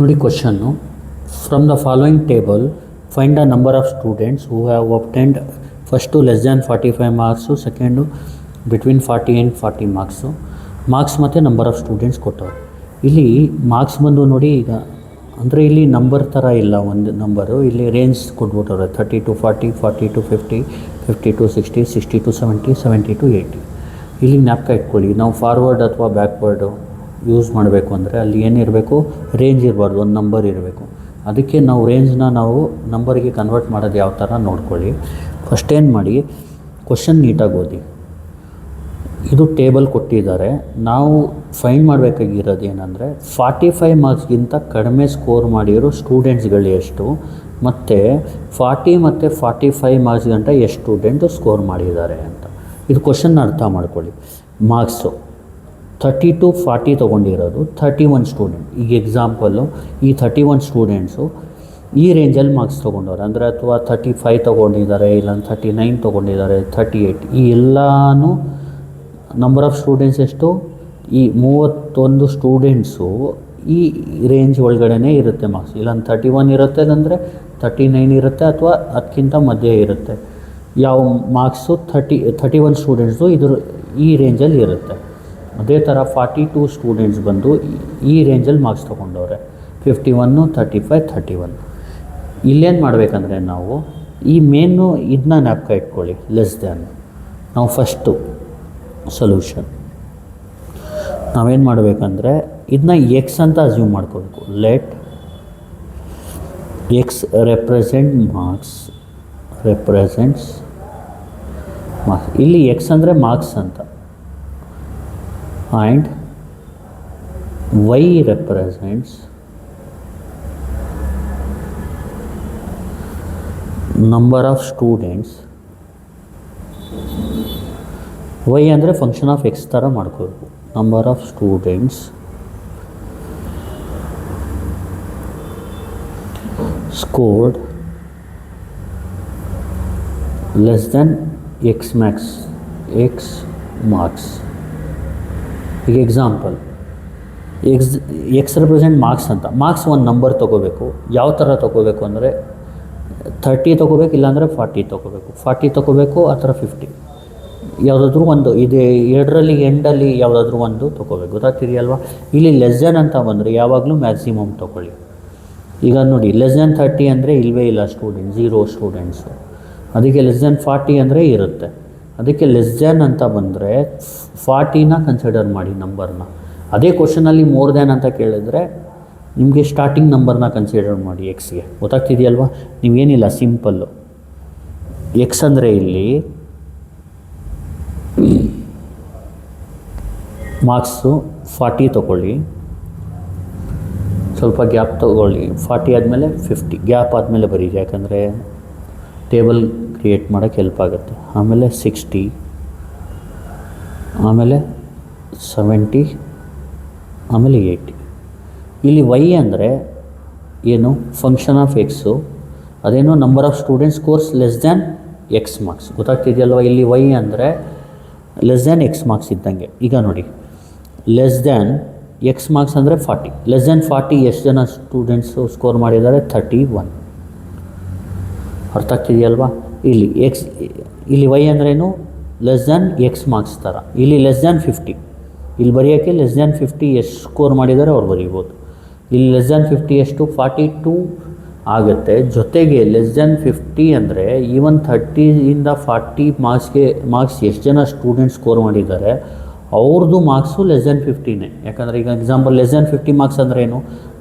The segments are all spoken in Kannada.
ನೋಡಿ ಕ್ವಶನ್ನು, from the following table find the number of students who have obtained first less than 45 marks, second between 40 and 40 marks ಮತ್ತು ನಂಬರ್ ಆಫ್ ಸ್ಟೂಡೆಂಟ್ಸ್ ಕೊಟ್ಟವ್ರು. ಇಲ್ಲಿ ಮಾರ್ಕ್ಸ್ ಬಂದು ನೋಡಿ, ಈಗ ಅಂದರೆ ಇಲ್ಲಿ ನಂಬರ್ ಥರ ಇಲ್ಲ, ಒಂದು ನಂಬರು ಇಲ್ಲಿ range ಕೊಟ್ಬಿಟ್ಟವ್ರೆ 30 to 40, 40 to 50, 50 to 60, 60 to 70, 70 to 80. ಇಲ್ಲಿ ಜ್ಞಾಪಕ ಇಟ್ಕೊಳ್ಳಿ, ನಾವು ಫಾರ್ವರ್ಡ್ ಅಥವಾ ಬ್ಯಾಕ್ವರ್ಡು ಯೂಸ್ ಮಾಡಬೇಕು ಅಂದರೆ ಅಲ್ಲಿ ಏನಿರಬೇಕು, ರೇಂಜ್ ಇರಬಾರ್ದು, ಒಂದು ನಂಬರ್ ಇರಬೇಕು. ಅದಕ್ಕೆ ನಾವು ರೇಂಜ್ನ ನಾವು ನಂಬರಿಗೆ ಕನ್ವರ್ಟ್ ಮಾಡೋದು ಯಾವ ಥರ ನೋಡ್ಕೊಳ್ಳಿ. ಫಸ್ಟ್ ಏನು ಮಾಡಿ, ಕ್ವಶನ್ ನೀಟಾಗಿ ಓದಿ. ಇದು ಟೇಬಲ್ ಕೊಟ್ಟಿದ್ದಾರೆ, ನಾವು ಫೈಂಡ್ ಮಾಡಬೇಕಾಗಿರೋದು ಏನಂದರೆ 45 ಮಾರ್ಕ್ಸ್ಗಿಂತ ಕಡಿಮೆ ಸ್ಕೋರ್ ಮಾಡಿರೋ ಸ್ಟೂಡೆಂಟ್ಸ್ಗಳು ಎಷ್ಟು, ಮತ್ತು 40 ಮತ್ತು 45 ಮಾರ್ಕ್ಸ್ ಗಂಟ ಎಷ್ಟು ಸ್ಟೂಡೆಂಟು ಸ್ಕೋರ್ ಮಾಡಿದ್ದಾರೆ ಅಂತ. ಇದು ಕ್ವಶನ್ನ ಅರ್ಥ ಮಾಡ್ಕೊಳ್ಳಿ. Marks 30 to 40 ತೊಗೊಂಡಿರೋದು 31 student. ಈಗ ಎಕ್ಸಾಂಪಲ್ಲು, ಈ 31 ಸ್ಟೂಡೆಂಟ್ಸು ಈ ರೇಂಜಲ್ಲಿ ಮಾರ್ಕ್ಸ್ ತೊಗೊಂಡವ್ರೆ ಅಂದರೆ, ಅಥವಾ 35 ತೊಗೊಂಡಿದ್ದಾರೆ, ಇಲ್ಲ 39 ತೊಗೊಂಡಿದ್ದಾರೆ, 38. ಈ ಎಲ್ಲನೂ ನಂಬರ್ ಆಫ್ ಸ್ಟೂಡೆಂಟ್ಸ್ ಎಷ್ಟು, ಈ 31 ಸ್ಟೂಡೆಂಟ್ಸು ಈ ರೇಂಜ್ ಒಳಗಡೆ ಇರುತ್ತೆ ಮಾರ್ಕ್ಸ್. ಇಲ್ಲ 31 ಇರುತ್ತೆ, ಇಲ್ಲಾಂದರೆ 39 ಇರುತ್ತೆ, ಅಥವಾ ಅದಕ್ಕಿಂತ ಮಧ್ಯೆ ಇರುತ್ತೆ. ಯಾವ ಮಾರ್ಕ್ಸು 31 ಸ್ಟೂಡೆಂಟ್ಸು ಈ ರೇಂಜಲ್ಲಿ ಇರುತ್ತೆ. ಅದೇ ಥರ 42 ಸ್ಟೂಡೆಂಟ್ಸ್ ಬಂದು ಈ ರೇಂಜಲ್ಲಿ ಮಾರ್ಕ್ಸ್ ತೊಗೊಂಡವ್ರೆ, 51, 35, 31. ಇಲ್ಲೇನು ಮಾಡಬೇಕಂದ್ರೆ ನಾವು ಈ ಮೇನು ಇದನ್ನ ಜ್ಞಾಪಕ ಇಟ್ಕೊಳ್ಳಿ, ಲೆಸ್ ದ್ಯಾನ್. ನಾವು ಫಸ್ಟು ಸೊಲ್ಯೂಷನ್ ನಾವೇನು ಮಾಡಬೇಕಂದ್ರೆ ಇದನ್ನ ಎಕ್ಸ್ ಅಂತ ಅಸ್ಯೂಮ್ ಮಾಡ್ಕೋಬೇಕು. Let X represent marks, represents marks. ಇಲ್ಲಿ ಎಕ್ಸ್ ಅಂದರೆ ಮಾರ್ಕ್ಸ್ ಅಂತ, and Y represents number of students. Y ಅಂದರೆ ಫಂಕ್ಷನ್ ಆಫ್ ಎಕ್ಸ್ ಥರ ಮಾಡ್ಕೋಬೇಕು. Number of students scored less than X max, X marks. ಈಗ ಎಕ್ಸಾಂಪಲ್, ಎಕ್ಸ್ ರೆಪ್ರೆಸೆಂಟ್ ಮಾರ್ಕ್ಸ್ ಅಂತ. ಮಾರ್ಕ್ಸ್ ಒಂದು ನಂಬರ್ ತೊಗೋಬೇಕು. ಯಾವ ಥರ ತೊಗೋಬೇಕು ಅಂದರೆ 30 ತೊಗೋಬೇಕು, ಇಲ್ಲಾಂದರೆ 40 ತೊಗೋಬೇಕು. 40 ತೊಗೋಬೇಕು ಅಥವಾ 50, ಯಾವುದಾದ್ರೂ ಒಂದು. ಇದು ಎರಡರಲ್ಲಿ ಎಂಡಲ್ಲಿ ಯಾವುದಾದ್ರೂ ಒಂದು ತೊಗೋಬೇಕು. ಗೊತ್ತಾಗ್ತಿದೆಯಲ್ವ? ಇಲ್ಲಿ ಲೆಸ್ ದ್ಯಾನ್ ಅಂತ ಬಂದರೆ ಯಾವಾಗಲೂ ಮ್ಯಾಕ್ಸಿಮಮ್ ತೊಗೊಳ್ಳಿ. ಈಗ ನೋಡಿ, ಲೆಸ್ ದ್ಯಾನ್ 30 ಅಂದರೆ ಇಲ್ಲವೇ ಇಲ್ಲ ಸ್ಟೂಡೆಂಟ್, 0 ಸ್ಟೂಡೆಂಟ್ಸು. ಅದಕ್ಕೆ ಲೆಸ್ ದ್ಯಾನ್ 40 ಅಂದರೆ ಇರುತ್ತೆ. ಅದಕ್ಕೆ ಲೆಸ್ ದ್ಯಾನ್ ಅಂತ ಬಂದರೆ 40ನ ಕನ್ಸಿಡರ್ ಮಾಡಿ ನಂಬರ್ನ. ಅದೇ ಕ್ವಶನಲ್ಲಿ ಮೋರ್ ದ್ಯಾನ್ ಅಂತ ಕೇಳಿದ್ರೆ ನಿಮಗೆ ಸ್ಟಾರ್ಟಿಂಗ್ ನಂಬರ್ನ ಕನ್ಸಿಡರ್ ಮಾಡಿ ಎಕ್ಸ್ಗೆ. ಗೊತ್ತಾಗ್ತಿದೆಯಲ್ವ? ನೀವೇನಿಲ್ಲ, ಸಿಂಪಲ್ಲು. ಎಕ್ಸ್ ಅಂದರೆ ಇಲ್ಲಿ ಮಾರ್ಕ್ಸು 40 ತೊಗೊಳ್ಳಿ, ಸ್ವಲ್ಪ ಗ್ಯಾಪ್ ತೊಗೊಳ್ಳಿ. 40 ಆದಮೇಲೆ 50, ಗ್ಯಾಪ್ ಆದಮೇಲೆ ಬರೀರಿ, ಯಾಕಂದರೆ ಟೇಬಲ್ ಕ್ರಿಯೇಟ್ ಮಾಡೋಕ್ಕೆ ಹೆಲ್ಪ್ ಆಗುತ್ತೆ. ಆಮೇಲೆ 60, ಆಮೇಲೆ 70, ಆಮೇಲೆ 80. ಇಲ್ಲಿ ವೈ ಅಂದರೆ ಏನು, ಫಂಕ್ಷನ್ ಆಫ್ ಎಕ್ಸು. ಅದೇನು, number of students scores less than x marks. ಗೊತ್ತಾಗ್ತಿದೆಯಲ್ವ? ಇಲ್ಲಿ ವೈ ಅಂದರೆ ಲೆಸ್ ದ್ಯಾನ್ ಎಕ್ಸ್ ಮಾರ್ಕ್ಸ್ ಇದ್ದಂಗೆ. ಈಗ ನೋಡಿ, ಲೆಸ್ ದ್ಯಾನ್ ಎಕ್ಸ್ ಮಾರ್ಕ್ಸ್ ಅಂದರೆ 40. ಲೆಸ್ ದ್ಯಾನ್ 40 ಎಷ್ಟು ಜನ ಸ್ಟೂಡೆಂಟ್ಸು ಸ್ಕೋರ್ ಮಾಡಿದ್ದಾರೆ? 31. ಅರ್ಥ ಆಗ್ತಿದೆಯಲ್ವಾ? ಇಲ್ಲಿ ವೈ ಅಂದ್ರೇನು, ಲೆಸ್ ದ್ಯಾನ್ ಎಕ್ಸ್ ಮಾರ್ಕ್ಸ್ ಥರ. ಇಲ್ಲಿ ಲೆಸ್ ದ್ಯಾನ್ 50, ಇಲ್ಲಿ ಬರೆಯೋಕ್ಕೆ ಲೆಸ್ ದ್ಯಾನ್ 50 ಎಷ್ಟು ಸ್ಕೋರ್ ಮಾಡಿದ್ದಾರೆ ಅವ್ರು ಬರೀಬೋದು. ಇಲ್ಲಿ ಲೆಸ್ ದ್ಯಾನ್ 50 ಎಷ್ಟು, 42 ಆಗುತ್ತೆ. ಜೊತೆಗೆ ಲೆಸ್ ದ್ಯಾನ್ 50 ಅಂದರೆ ಈವನ್ 30ಇಂದ 40 ಮಾರ್ಕ್ಸ್ ಎಷ್ಟು ಜನ ಸ್ಟೂಡೆಂಟ್ಸ್ ಸ್ಕೋರ್ ಮಾಡಿದ್ದಾರೆ ಅವ್ರದ್ದು ಮಾರ್ಕ್ಸು ಲೆಸ್ ದ್ಯಾನ್ 50ನೇ. ಯಾಕಂದರೆ ಈಗ ಎಕ್ಸಾಂಪಲ್ ಲೆಸ್ ದ್ಯಾನ್ 50 ಮಾರ್ಕ್ಸ್ ಅಂದರೆ ಏನು,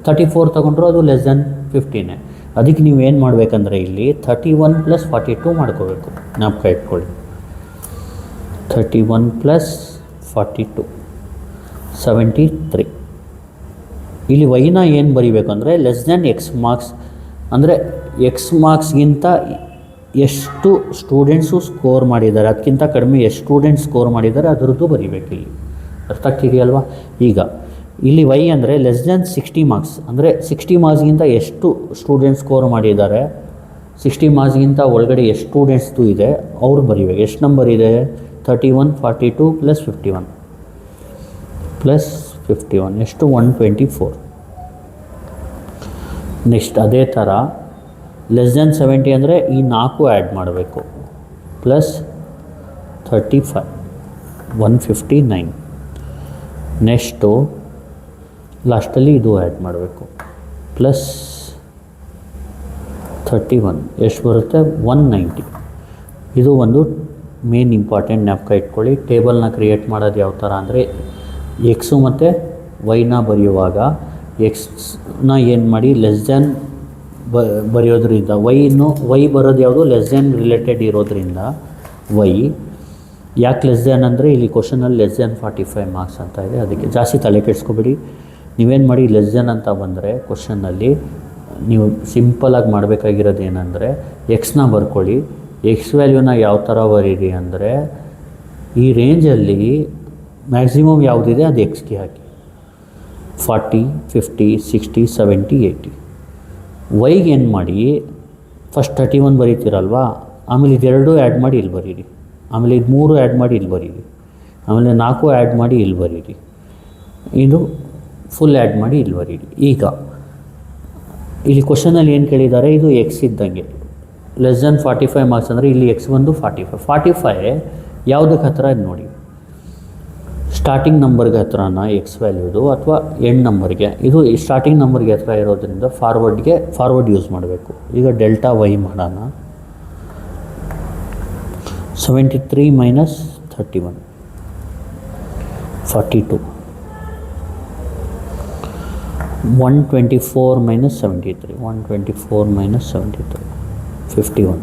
34 ತೊಗೊಂಡ್ರು ಅದು ಲೆಸ್ ದ್ಯಾನ್ 50ನೇ. ಅದಕ್ಕೆ ನೀವೇನು ಮಾಡಬೇಕಂದ್ರೆ ಇಲ್ಲಿ 31 + 42 ಮಾಡ್ಕೋಬೇಕು. ಜ್ಞಾಪಕ ಇಟ್ಕೊಳ್ಳಿ, 31 + 42 73. ಇಲ್ಲಿ ವೈನ ಏನು ಬರೀಬೇಕು ಅಂದರೆ ಲೆಸ್ ದ್ಯಾನ್ ಎಕ್ಸ್ ಮಾರ್ಕ್ಸ್ ಅಂದರೆ ಎಕ್ಸ್ ಮಾರ್ಕ್ಸ್ಗಿಂತ ಎಷ್ಟು ಸ್ಟೂಡೆಂಟ್ಸು ಸ್ಕೋರ್ ಮಾಡಿದ್ದಾರೆ, ಅದಕ್ಕಿಂತ ಕಡಿಮೆ ಎಷ್ಟು ಸ್ಟೂಡೆಂಟ್ಸ್ ಸ್ಕೋರ್ ಮಾಡಿದ್ದಾರೆ ಅದರದ್ದು ಬರೀಬೇಕು ಇಲ್ಲಿ. ಅರ್ಥ ಆಗ್ತಿದೆಯಲ್ವ? ಈಗ ಇಲ್ಲಿ ವೈ ಅಂದರೆ ಲೆಸ್ ದ್ಯಾನ್ 60 ಮಾರ್ಕ್ಸ್ ಅಂದರೆ 60 ಮಾರ್ಕ್ಸ್ಗಿಂತ ಎಷ್ಟು ಸ್ಟೂಡೆಂಟ್ಸ್ ಸ್ಕೋರ್ ಮಾಡಿದ್ದಾರೆ, 60 ಮಾರ್ಕ್ಸ್ಗಿಂತ ಒಳಗಡೆ ಎಷ್ಟು ಸ್ಟೂಡೆಂಟ್ಸ್ದು ಇದೆ ಅವ್ರು ಬರೀಬೇಕು. ಎಷ್ಟು ನಂಬರ್ ಇದೆ? 31, 42 + 51 + 51 ಎಷ್ಟು? 124. ನೆಕ್ಸ್ಟ್ ಅದೇ ಥರ <70 ಅಂದರೆ ಈ 4 ಆ್ಯಡ್ ಮಾಡಬೇಕು, ಪ್ಲಸ್ 35 159. ನೆಕ್ಸ್ಟು ಲಾಸ್ಟಲ್ಲಿ ಇದು ಆ್ಯಡ್ ಮಾಡಬೇಕು, ಪ್ಲಸ್ 31 ಎಷ್ಟು ಬರುತ್ತೆ 190. ಇದು ಒಂದು ಮೇನ್ ಇಂಪಾರ್ಟೆಂಟ್ ಜ್ಞಾಪಕ ಇಟ್ಕೊಳ್ಳಿ. ಟೇಬಲ್ನ ಕ್ರಿಯೇಟ್ ಮಾಡೋದು ಯಾವ ಥರ ಅಂದರೆ ಎಕ್ಸು ಮತ್ತು ವೈನ ಬರೆಯುವಾಗ ಎಕ್ಸ್ನ ಏನು ಮಾಡಿ ಲೆಸ್ ದ್ಯಾನ್ ಬರೆಯೋದ್ರಿಂದ ವೈ ಬರೋದು ಯಾವುದು ಲೆಸ್ ದ್ಯಾನ್ ರಿಲೇಟೆಡ್ ಇರೋದ್ರಿಂದ ವೈ. ಯಾಕೆ ಲೆಸ್ ದ್ಯಾನ್ ಅಂದರೆ ಇಲ್ಲಿ ಕ್ವಶನಲ್ಲಿ ಲೆಸ್ ದ್ಯಾನ್ 45 ಮಾರ್ಕ್ಸ್ ಅಂತ ಇದೆ, ಅದಕ್ಕೆ ಜಾಸ್ತಿ ತಲೆ ಕೆಡಿಸ್ಕೊಬೇಡಿ. ನೀವೇನು ಮಾಡಿ ಲೆಸ್ ದ್ಯಾನ್ ಅಂತ ಬಂದರೆ ಕ್ವಶನ್ನಲ್ಲಿ ನೀವು ಸಿಂಪಲಾಗಿ ಮಾಡಬೇಕಾಗಿರೋದು ಏನಂದರೆ ಎಕ್ಸ್ನ ಬರ್ಕೊಳ್ಳಿ. ಎಕ್ಸ್ ವ್ಯಾಲ್ಯೂನ ಯಾವ ಥರ ಬರೀರಿ ಅಂದರೆ ಈ ರೇಂಜಲ್ಲಿ ಮ್ಯಾಕ್ಸಿಮಮ್ ಯಾವುದಿದೆ ಅದು ಎಕ್ಸ್ಗೆ ಹಾಕಿ, 40 50 60 70 80. ವೈಗೆ ಏನು ಮಾಡಿ ಫಸ್ಟ್ 31 ಬರೀತೀರಲ್ವಾ, ಆಮೇಲೆ ಇದೆರಡು ಆ್ಯಡ್ ಮಾಡಿ ಇಲ್ಲಿ ಬರೀರಿ, ಆಮೇಲೆ ಇದು 3 ಆ್ಯಡ್ ಮಾಡಿ ಇಲ್ಲಿ ಬರೀರಿ, ಆಮೇಲೆ 4 ಆ್ಯಡ್ ಮಾಡಿ ಇಲ್ಲಿ ಬರೀರಿ, ಇದು ಫುಲ್ ಆ್ಯಡ್ ಮಾಡಿ ಇಲ್ಲಿ ಬರೀರಿ. ಈಗ ಇಲ್ಲಿ ಕ್ವಶನಲ್ಲಿ ಏನು ಕೇಳಿದ್ದಾರೆ, ಇದು ಎಕ್ಸ್ ಇದ್ದಂಗೆ ಲೆಸ್ ದ್ಯಾನ್ 45 ಮಾರ್ಕ್ಸ್ ಅಂದರೆ ಇಲ್ಲಿ ಎಕ್ಸ್ ಬಂದು 45 ಯಾವುದಕ್ಕೆ ಹತ್ತಿರ ಇದು ನೋಡಿ, ಸ್ಟಾರ್ಟಿಂಗ್ ನಂಬರ್ಗೆ ಹತ್ರನ ಎಕ್ಸ್ ವ್ಯಾಲ್ಯೂದು ಅಥವಾ ಎಂಡ್ ನಂಬರ್ಗೆ. ಇದು ಸ್ಟಾರ್ಟಿಂಗ್ ನಂಬರ್ಗೆ ಹತ್ರ ಇರೋದ್ರಿಂದ ಫಾರ್ವರ್ಡ್ ಯೂಸ್ ಮಾಡಬೇಕು. ಈಗ ಡೆಲ್ಟಾ ವೈ ಮಾಡೋಣ. 73 minus 31 42, 124 minus 73 124 minus 73 51,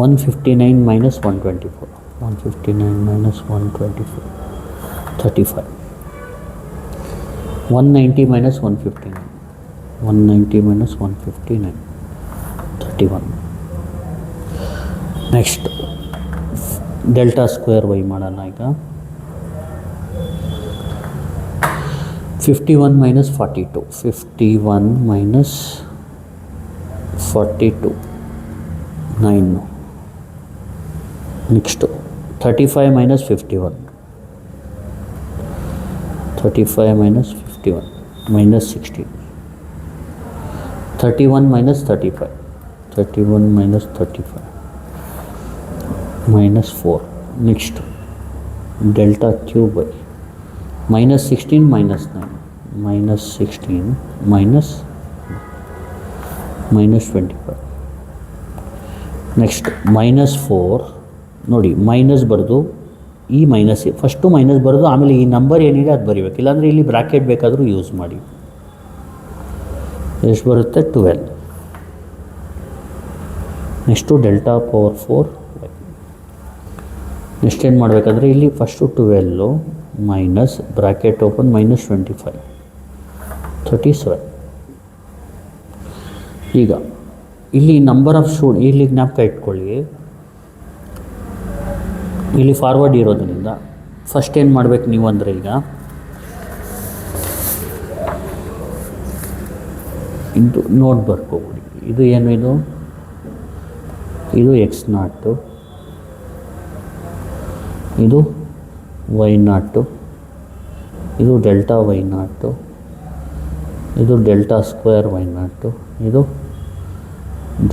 159 minus 124 159 minus 124 35, 190 minus 159 190 minus 159 31. Next delta square Y ಮಾಡೋಣ. ಈಗ 51 minus 42 51 minus 42 9. Next 35 minus 51 35 minus 51 minus 16, 31 minus 35 31 minus 35 minus 4. Next delta cube by minus 16 minus 9 minus 16 minus 25. Next -4 ನೋಡಿ, ಮೈನಸ್ ಬರೆದು ಈ ಮೈನಸ್ ಫಸ್ಟು ಮೈನಸ್ ಬರೆದು ಆಮೇಲೆ ಈ ನಂಬರ್ ಏನಿದೆ ಅದು ಬರೀಬೇಕು, ಇಲ್ಲಾಂದರೆ ಇಲ್ಲಿ ಬ್ರ್ಯಾಕೆಟ್ ಬೇಕಾದರೂ ಯೂಸ್ ಮಾಡಿ. ಎಷ್ಟು ಬರುತ್ತೆ 12. Next delta power 4. ನೆಕ್ಸ್ಟ್ ಏನು ಮಾಡಬೇಕಂದ್ರೆ ಇಲ್ಲಿ ಫಸ್ಟು 12 ಮೈನಸ್ ಬ್ರ್ಯಾಕೆಟ್ ಓಪನ್ -25 37. ಈಗ ಇಲ್ಲಿ ನಂಬರ್ ಆಫ್ ಇಲ್ಲಿ ಜ್ಞಾಪಕ ಇಟ್ಕೊಳ್ಳಿ, ಇಲ್ಲಿ ಫಾರ್ವರ್ಡ್ ಇರೋದ್ರಿಂದ ಫಸ್ಟ್ ಏನು ಮಾಡಬೇಕು ನೀವು ಅಂದರೆ ಈಗ ಇಂಟು ನೋಟ್ ಬರ್ಕೋಬಿಡಿ. ಇದು ಏನು, ಇದು x0, ಇದು y0, ಇದು ಡೆಲ್ಟಾ y0, ಇದು ಡೆಲ್ಟಾ ಸ್ಕ್ವೇರ್ y0, ಇದು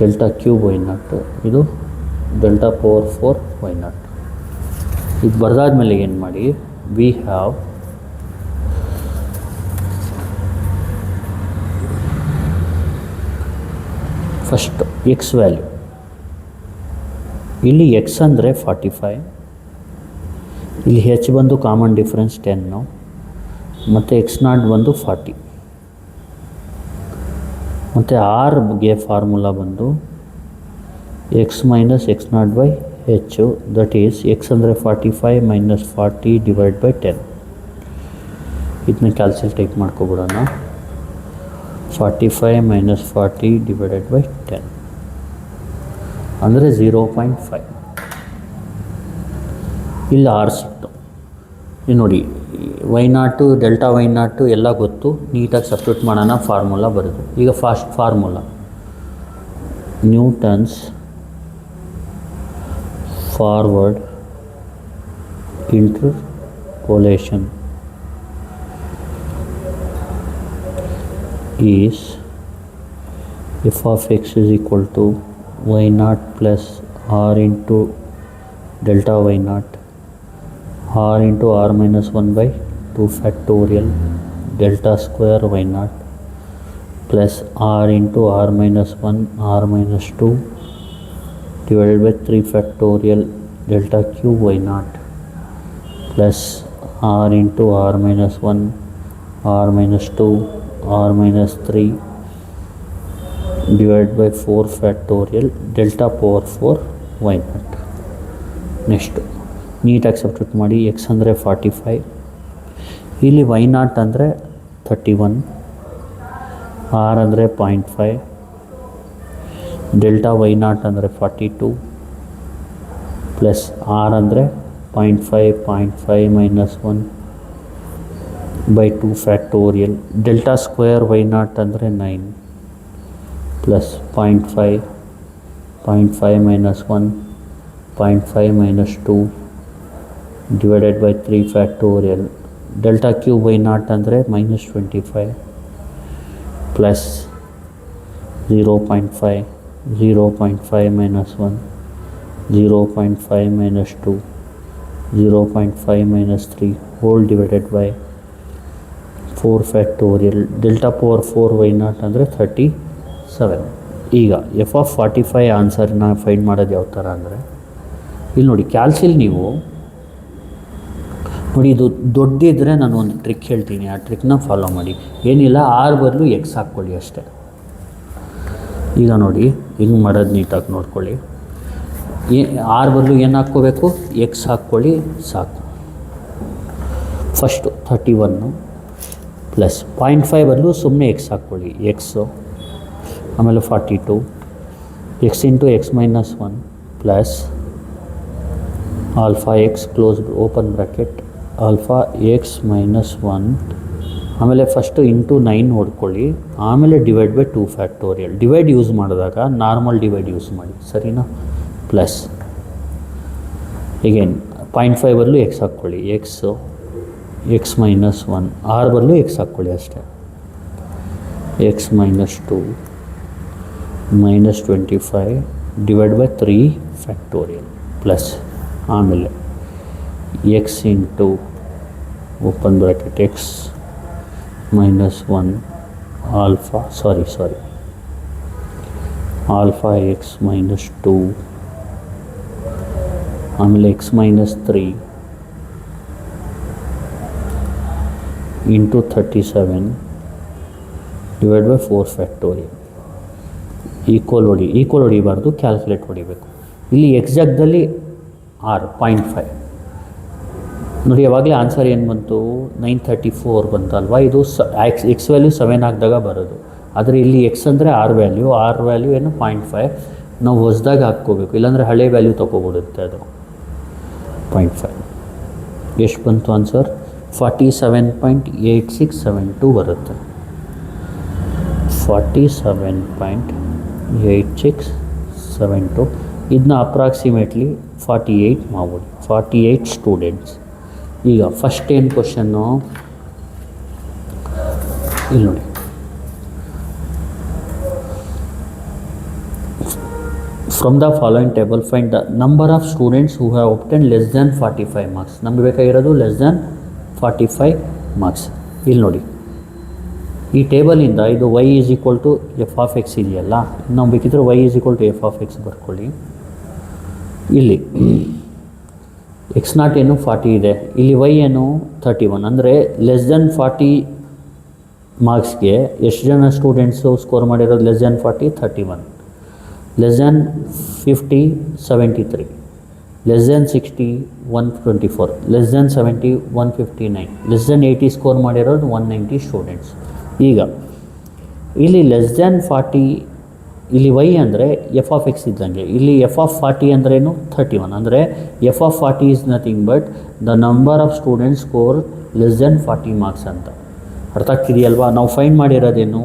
ಡೆಲ್ಟಾ ಕ್ಯೂಬ್ y0, ಇದು ಡೆಲ್ಟಾ ಪವರ್ 4 y0. ಇದು ಬರೆದಾದ್ಮೇಲೆ ಏನು ಮಾಡಿ, we have first X value. ಇಲ್ಲಿ ಎಕ್ಸ್ ಅಂದರೆ 45, ಇಲ್ಲಿ ಹೆಚ್ ಬಂದು ಕಾಮನ್ ಡಿಫ್ರೆನ್ಸ್ 10 ಮತ್ತು x0 ಬಂದು 40 ಮತ್ತು ಆರ್ಗೆ ಫಾರ್ಮುಲಾ ಬಂದು X minus x0 by h, that is X ಅಂದರೆ 45 ಮೈನಸ್ 40 ಡಿವೈಡ್ ಬೈ 10. ಇದನ್ನ ಕ್ಯಾಲ್ಕುಲೇಟ್ ಮಾಡ್ಕೊಬಿಡೋಣ. 45 ಮೈನಸ್ 40 ಡಿವೈಡೆಡ್ ಬೈ 10 ಅಂದರೆ 0.5. ಇಲ್ಲಿ ಆರ್ ಸಿಕ್ತು. ಇದು ನೋಡಿ, y0 ಡೆಲ್ಟಾ y0 ಎಲ್ಲ ಗೊತ್ತು, ನೀಟಾಗಿ ಸಬ್ಸ್ಟಿಟ್ಯೂಟ್ ಮಾಡೋಣ, ಫಾರ್ಮುಲಾ ಬರೋದು. ಈಗ fast formula Newton's forward interpolation. is f of x is equal to y naught plus r into delta y naught r into r minus 1 by 2 factorial delta square y naught plus r into r minus 1 r minus 2 divided by 3 factorial delta cube y naught plus r into r minus 1 r minus 2 r minus 3 divided by 4 factorial delta power 4 y naught. Next ನೀಟಾಗಿ ಸಬ್ಸ್ಟಿಟ್ಯೂಟ್ ಮಾಡಿ. ಎಕ್ಸ್ ಅಂದರೆ 45, ಇಲ್ಲಿ ವೈ ನಾಟ್ ಅಂದರೆ 31, ಆರ್ ಅಂದರೆ 0.5, ಡೆಲ್ಟಾ ವೈ ನಾಟ್ ಅಂದರೆ 42 ಪ್ಲಸ್ ಆರ್ ಅಂದರೆ 0.5 minus 1 by 2 factorial delta square why not ಅಂದರೆ 9 plus 0.5 minus 1 0.5 minus 2 divided by 3 factorial delta cube y naught ಅಂದರೆ minus 25 plus 0.5 minus 1 0.5 minus 2 0.5 minus 3 whole divided by 4 factorial delta power 4 y naught ಅಂದರೆ 37. ಈಗ ಎಫ್ ಆಫ್ 45 ಆನ್ಸರ್ನ ಫೈಂಡ್ ಮಾಡೋದು ಯಾವ ಥರ ಅಂದರೆ, ಇಲ್ಲಿ ನೋಡಿ ಕ್ಯಾಲ್ಸಿಲ್ ನೀವು ನೋಡಿ, ಇದು ದೊಡ್ಡದಿದ್ದರೆ ನಾನು ಒಂದು ಟ್ರಿಕ್ ಹೇಳ್ತೀನಿ, ಆ ಟ್ರಿಕ್ನ ಫಾಲೋ ಮಾಡಿ. ಏನಿಲ್ಲ, ಆರ್ ಬದಲು ಎಕ್ಸ್ ಹಾಕ್ಕೊಳ್ಳಿ ಅಷ್ಟೇ. ಈಗ ನೋಡಿ ಹಿಂಗೆ ಮಾಡೋದು ನೀಟಾಗಿ ನೋಡ್ಕೊಳ್ಳಿ. ಆರ್ ಬದಲು ಏನು ಹಾಕ್ಕೋಬೇಕು, ಎಕ್ಸ್ ಹಾಕ್ಕೊಳ್ಳಿ ಸಾಕು. ಫಸ್ಟು 31 ಪ್ಲಸ್ 0.5 ಬದಲು ಸುಮ್ಮನೆ ಎಕ್ಸ್ ಹಾಕ್ಕೊಳ್ಳಿ, ಎಕ್ಸು. ಆಮೇಲೆ 42 x into x minus 1 plus alpha x close open bracket alpha x minus 1. ಆಮೇಲೆ ಫಸ್ಟು ಇಂಟು 9 ಹೊಡ್ಕೊಳ್ಳಿ, ಆಮೇಲೆ divide by 2 factorial. Divide use ಮಾಡಿದಾಗ ನಾರ್ಮಲ್ ಡಿವೈಡ್ ಯೂಸ್ ಮಾಡಿ, ಸರಿನಾ? ಪ್ಲಸ್ ಈಗೇನು 0.5 ಬದಲು ಎಕ್ಸ್ ಹಾಕ್ಕೊಳ್ಳಿ, ಎಕ್ಸು ಎಕ್ಸ್ ಮೈನಸ್ 1, ಆರ್ ಬದಲು ಎಕ್ಸ್ ಹಾಕ್ಕೊಳ್ಳಿ ಅಷ್ಟೇ. X minus 2 minus 25 divide by 3 factorial plus ಆಮೇಲೆ x into open bracket x minus 1 alpha alpha x minus 2 ಆಮೇಲೆ x minus 3 into 37 divide by 4 factorial. Equal ಹೊಡಿಬಾರ್ದು, ಕ್ಯಾಲ್ಕುಲೇಟ್ ಹೊಡಿಬೇಕು. ಇಲ್ಲಿ ಎಕ್ಸಾಕ್ಟ್ದಲ್ಲಿ ಆರ್ 0.5 ನೋಡಿ. ಯಾವಾಗಲೇ ಆನ್ಸರ್ ಏನು ಬಂತು, 934 ಬಂತಲ್ವಾ. ಇದು ಎಕ್ಸ್ ವ್ಯಾಲ್ಯೂ 7 ಹಾಕಿದಾಗ ಬರೋದು, ಆದರೆ ಇಲ್ಲಿ ಎಕ್ಸ್ ಅಂದರೆ ಆರ್ ವ್ಯಾಲ್ಯೂ ಏನು 0.5 ನಾವು ಹೊಸದಾಗ ಹಾಕ್ಕೋಬೇಕು, ಇಲ್ಲಾಂದರೆ ಹಳೆ ವ್ಯಾಲ್ಯೂ ತೊಗೊಬಿಡುತ್ತೆ ಅದು. 0.5 ಎಷ್ಟು ಬಂತು ಆನ್ಸರ್? 47.8672 ಬರುತ್ತೆ. 47.8672. ಇದನ್ನ ಅಪ್ರಾಕ್ಸಿಮೇಟ್ಲಿ 48 ಮಾಡ್ಬೋದು. 48 ಸ್ಟೂಡೆಂಟ್ಸ್. ಈಗ ಫಸ್ಟ್ ಏನು ಕ್ವಶನ್ನು ಇಲ್ಲಿ ನೋಡಿ, from the following table find the number of students who have obtained less than 45 marks. ನಮಗೆ ಬೇಕಾಗಿರೋದು ಲೆಸ್ ದ್ಯಾನ್ 45 ಮಾರ್ಕ್ಸ್. ಇಲ್ಲಿ ನೋಡಿ, ಈ ಟೇಬಲಿಂದ ಇದು y is equal to F of X ಇದೆಯಲ್ಲ, ನಾವು ಬೇಕಿದ್ರೆ y is equal to F of X ಬರ್ಕೊಳ್ಳಿ. ಇಲ್ಲಿ ಎಕ್ಸ್ ನಾಟ್ ಏನು 40 ಇದೆ, ಇಲ್ಲಿ y ಏನು 31. ಅಂದರೆ ಲೆಸ್ ದ್ಯಾನ್ 40 ಮಾರ್ಕ್ಸ್ಗೆ ಎಷ್ಟು ಜನ ಸ್ಟೂಡೆಂಟ್ಸು ಸ್ಕೋರ್ ಮಾಡಿರೋದು less than 40? 31. Less than 50 73, less than 60 124, less than 70 159, less than 80 score ಮಾಡಿರೋದು 190 ಸ್ಟೂಡೆಂಟ್ಸ್. ಈಗ ಇಲ್ಲಿ ಲೆಸ್ ದ್ಯಾನ್ 40, ಇಲ್ಲಿ y ಅಂದರೆ ಎಫ್ ಆಫ್ ಎಕ್ಸ್ ಇದ್ದಂಗೆ, ಇಲ್ಲಿ ಎಫ್ ಆಫ್ 40 ಅಂದ್ರೇನು 31. ಅಂದರೆ F of 40 is nothing but the number of students score less than 40 marks ಅಂತ. ಅರ್ಥ ಆಗ್ತಿದೆಯಲ್ವಾ? ನಾವು ಫೈಂಡ್ ಮಾಡಿರೋದೇನು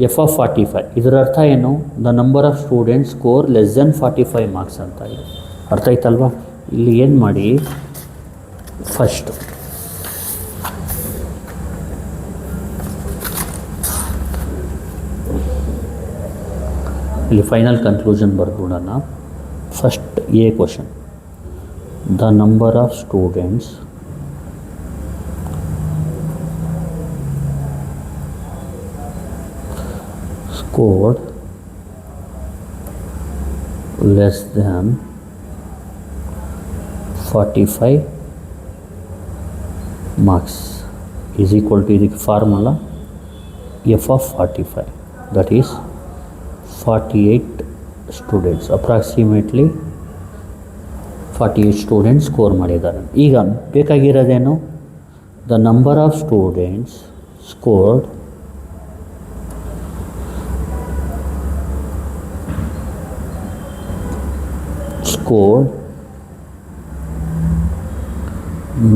ಎಫ್ ಆಫ್ 45. ಇದರ ಅರ್ಥ ಏನು? The number of students score less than 45 marks ಅಂತ ಇದೆ. ಅರ್ಥ ಆಯ್ತಲ್ವಾ? ಇಲ್ಲಿ ಏನು ಮಾಡಿ, ಫಸ್ಟ್ ಇಲ್ಲಿ ಫೈನಲ್ ಕನ್ಕ್ಲೂಷನ್ ಬರ್ಬಿಡೋಣ. First a question, the number of students scored less than 45 marks is equal to the formula f of 45, that is 48 students, approximately 48 students score ಮಾಡಿದ್ದಾರೆ. ಈಗ ಬೇಕಾಗಿರೋದೇನು, the number of students scored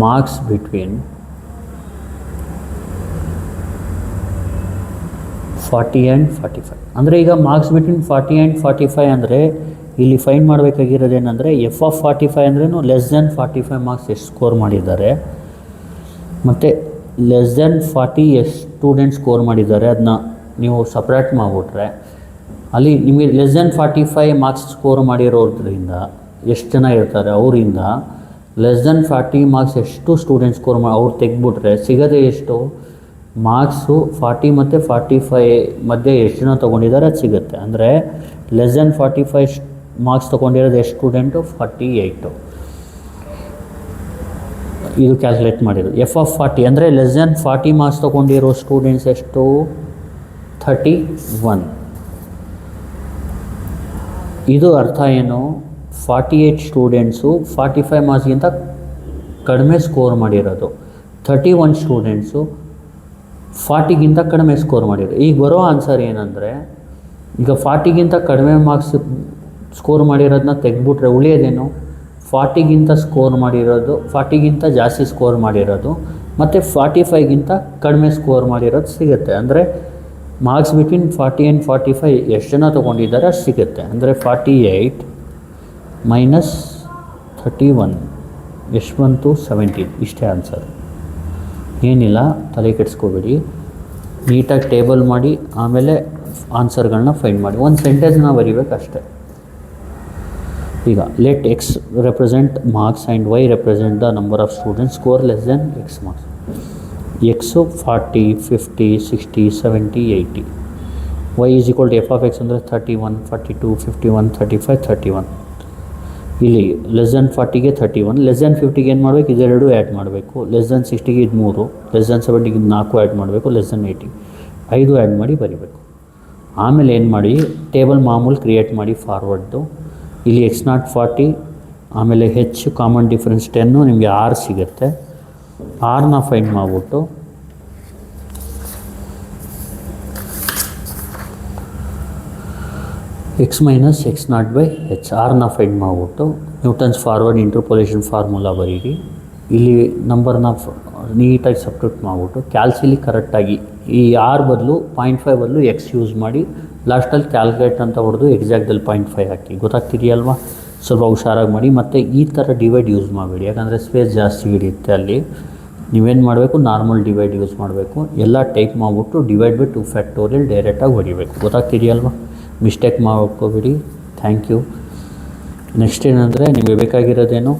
marks between 40 and 45. ಅಂದರೆ ಈಗ ಮಾರ್ಕ್ಸ್ ಬಿಟ್ವೀನ್ 40 ಆ್ಯಂಡ್ 45 ಅಂದರೆ ಇಲ್ಲಿ ಫೈಂಡ್ ಮಾಡಬೇಕಾಗಿರೋದೇನೆಂದರೆ ಎಫ್ ಆಫ್ 45 ಅಂದ್ರೂ ಲೆಸ್ ದೆನ್ 45 ಮಾರ್ಕ್ಸ್ ಎಷ್ಟು ಸ್ಕೋರ್ ಮಾಡಿದ್ದಾರೆ ಮತ್ತು ಲೆಸ್ ದೆನ್ 40 ಎಷ್ಟು ಸ್ಟೂಡೆಂಟ್ಸ್ ಸ್ಕೋರ್ ಮಾಡಿದ್ದಾರೆ ಅದನ್ನ ನೀವು ಸಪ್ರೇಟ್ ಮಾಡಿಬಿಟ್ರೆ ಅಲ್ಲಿ ನಿಮಗೆ ಲೆಸ್ ದೆನ್ 45 ಮಾರ್ಕ್ಸ್ ಸ್ಕೋರ್ ಮಾಡಿರೋದ್ರಿಂದ ಎಷ್ಟು ಜನ ಇರ್ತಾರೆ ಅವರಿಂದ ಲೆಸ್ ದೆನ್ 40 ಮಾರ್ಕ್ಸ್ ಎಷ್ಟು ಸ್ಟೂಡೆಂಟ್ಸ್ ಸ್ಕೋರ್ ಅವ್ರು ತೆಗೆದ್ಬಿಟ್ರೆ ಸಿಗೋದೇ ಎಷ್ಟು ಮಾರ್ಕ್ಸು 40 ಮತ್ತು 45 ಮಧ್ಯೆ ಎಷ್ಟು ಜನ ತೊಗೊಂಡಿದ್ದಾರೆ ಅದು ಸಿಗುತ್ತೆ. ಅಂದರೆ ಲೆಸ್ ದೆನ್ 45 ಮಾರ್ಕ್ಸ್ ತೊಗೊಂಡಿರೋದು ಎಷ್ಟು ಸ್ಟೂಡೆಂಟು 48. ಇದು ಕ್ಯಾಲ್ಕುಲೇಟ್ ಮಾಡಿರೋದು ಎಫ್ ಆಫ್ 40 ಅಂದರೆ ಲೆಸ್ ದೆನ್ 40 ಮಾರ್ಕ್ಸ್ ತೊಗೊಂಡಿರೋ ಸ್ಟೂಡೆಂಟ್ಸ್ ಎಷ್ಟು 31. ಇದು ಅರ್ಥ ಏನು, 48 ಸ್ಟೂಡೆಂಟ್ಸು 45 ಮಾರ್ಕ್ಸ್ಗಿಂತ ಕಡಿಮೆ ಸ್ಕೋರ್ ಮಾಡಿರೋದು, 31 ಸ್ಟೂಡೆಂಟ್ಸು 40ಗಿಂತ ಕಡಿಮೆ ಸ್ಕೋರ್ ಮಾಡಿರೋದು. ಈಗ ಬರೋ ಆನ್ಸರ್ ಏನಂದರೆ, ಈಗ 40ಗಿಂತ ಕಡಿಮೆ ಮಾರ್ಕ್ಸ್ ಸ್ಕೋರ್ ಮಾಡಿರೋದನ್ನ ತೆಗೆದ್ಬಿಟ್ರೆ ಉಳಿಯೋದೇನು 40ಗಿಂತ ಸ್ಕೋರ್ ಮಾಡಿರೋದು, 40ಗಿಂತ ಜಾಸ್ತಿ ಸ್ಕೋರ್ ಮಾಡಿರೋದು ಮತ್ತು 45ಗಿಂತ ಕಡಿಮೆ ಸ್ಕೋರ್ ಮಾಡಿರೋದು ಸಿಗುತ್ತೆ. ಅಂದರೆ ಮಾರ್ಕ್ಸ್ ಬಿಟ್ವೀನ್ 40 ಆ್ಯಂಡ್ 45 ಎಷ್ಟು ಜನ ತೊಗೊಂಡಿದ್ದಾರೆ ಅಷ್ಟು ಸಿಗುತ್ತೆ. ಅಂದರೆ 48 ಮೈನಸ್ 31 ಎಷ್ಟು ಬಂತು 17. ಇಷ್ಟೇ ಆನ್ಸರ್. ಏನಿಲ್ಲ, ತಲೆ ಕೆಡಿಸ್ಕೋಬೇಡಿ, ನೀಟಾಗಿ ಟೇಬಲ್ ಮಾಡಿ ಆಮೇಲೆ ಆನ್ಸರ್ಗಳನ್ನ ಫೈಂಡ್ ಮಾಡಿ. ಒಂದು ಸೆಂಟೆನ್ಸ್ನ ಬರಿಬೇಕಷ್ಟೆ. ಈಗ let X represent marks and Y represent the number of students score less than X marks. X 40, 50, 60, 70, 80. Y is equal to F of X ಅಂದರೆ 31, 42, 51, 35, 31. ಇಲ್ಲಿ ಲೆಸ್ ದೆನ್ 40ಗೆ 31, ಲೆಸ್ ದೆನ್ 50ಗೆ ಏನು ಮಾಡಬೇಕು, ಇದೆರಡು ಆ್ಯಡ್ ಮಾಡಬೇಕು. ಲೆಸ್ ದೆನ್ 60ಗೆ ಇದು 3, ಲೆಸ್ ದೆನ್ 70ಗೆ 4 ಆ್ಯಡ್ ಮಾಡಬೇಕು, ಲೆಸ್ ದೆನ್ 80 5 ಆ್ಯಡ್ ಮಾಡಿ ಬರೀಬೇಕು. ಆಮೇಲೆ ಏನು ಮಾಡಿ, ಟೇಬಲ್ ಮಾಮೂಲು ಕ್ರಿಯೇಟ್ ಮಾಡಿ ಫಾರ್ವರ್ಡ್ದು. ಇಲ್ಲಿ x0 40, ಆಮೇಲೆ ಹೆಚ್ಚು ಕಾಮನ್ ಡಿಫ್ರೆನ್ಸ್ 10, ನಿಮಗೆ 6 ಸಿಗುತ್ತೆ. 6ನ ಫೈಂಡ್ ಮಾಡಿಬಿಟ್ಟು x minus x0 by h, 6ನ ಫೈಂಡ್ ಮಾಡಿಬಿಟ್ಟು ನ್ಯೂಟನ್ಸ್ ಫಾರ್ವರ್ಡ್ ಇಂಟರ್ಪೋಲೇಷನ್ ಫಾರ್ಮುಲಾ ಬರೀರಿ. ಇಲ್ಲಿ ನಂಬರ್ನ ನೀಟಾಗಿ ಸಬ್ಸ್ಟಿಟ್ಯೂಟ್ ಮಾಡಿಬಿಟ್ಟು ಕ್ಯಾಲ್ಸಿಲಿ ಕರೆಕ್ಟಾಗಿ ಈ ಆರ್ ಬದಲು 0.5 ಬದಲು ಎಕ್ಸ್ ಯೂಸ್ ಮಾಡಿ ಲಾಸ್ಟಲ್ಲಿ ಕ್ಯಾಲ್ಕುಲೇಟ್ ಅಂತ ಹೊಡೆದು ಎಕ್ಸಾಕ್ಟಲ್ಲಿ 0.5 ಹಾಕಿ. ಗೊತ್ತಾಗ್ತಿದೆಯಲ್ವಾ? ಸ್ವಲ್ಪ ಹುಷಾರಾಗಿ ಮಾಡಿ. ಮತ್ತು ಈ ಥರ ಡಿವೈಡ್ ಯೂಸ್ ಮಾಡಬೇಡಿ, ಯಾಕಂದರೆ ಸ್ಪೇಸ್ ಜಾಸ್ತಿ ಹಿಡಿಯುತ್ತೆ ಅಲ್ಲಿ. ನೀವೇನು ಮಾಡಬೇಕು, ನಾರ್ಮಲ್ ಡಿವೈಡ್ ಯೂಸ್ ಮಾಡಬೇಕು. ಎಲ್ಲ ಟೈಪ್ ಮಾಡಿಬಿಟ್ಟು ಡಿವೈಡ್ ಬೈ 2 ಫ್ಯಾಕ್ಟೋರಿಯಲ್ ಡೈರೆಕ್ಟಾಗಿ ಹೊಡಿಬೇಕು. ಗೊತ್ತಾಗ್ತಿದೆಯಲ್ವಾ? ಮಿಸ್ಟೇಕ್ ಮಾಡ್ಕೋಬೇಡಿ. Thank you. ನೆಕ್ಸ್ಟ್ ಏನಂದರೆ ನಿಮಗೆ ಬೇಕಾಗಿರೋದೇನು,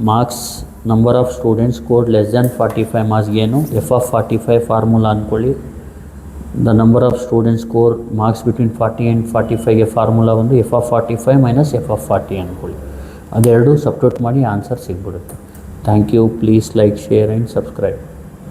marks number of students scored less than 45 ಮಾರ್ಕ್ಸ್ಗೇನು ಎಫ್ ಆಫ್ 45 ಫಾರ್ಮುಲಾ ಅಂದ್ಕೊಳ್ಳಿ. The number of students score marks between 40 and 45ಗೆ ಫಾರ್ಮುಲಾ ಒಂದು F of 45 minus F of 40 ಅಂದ್ಕೊಳ್ಳಿ. ಅದೆರಡು ಸಬ್ಸ್ಟಿಟ್ಯೂಟ್ ಮಾಡಿ ಆನ್ಸರ್ ಸಿಗ್ಬಿಡುತ್ತೆ. Thank you. Please like, share and subscribe.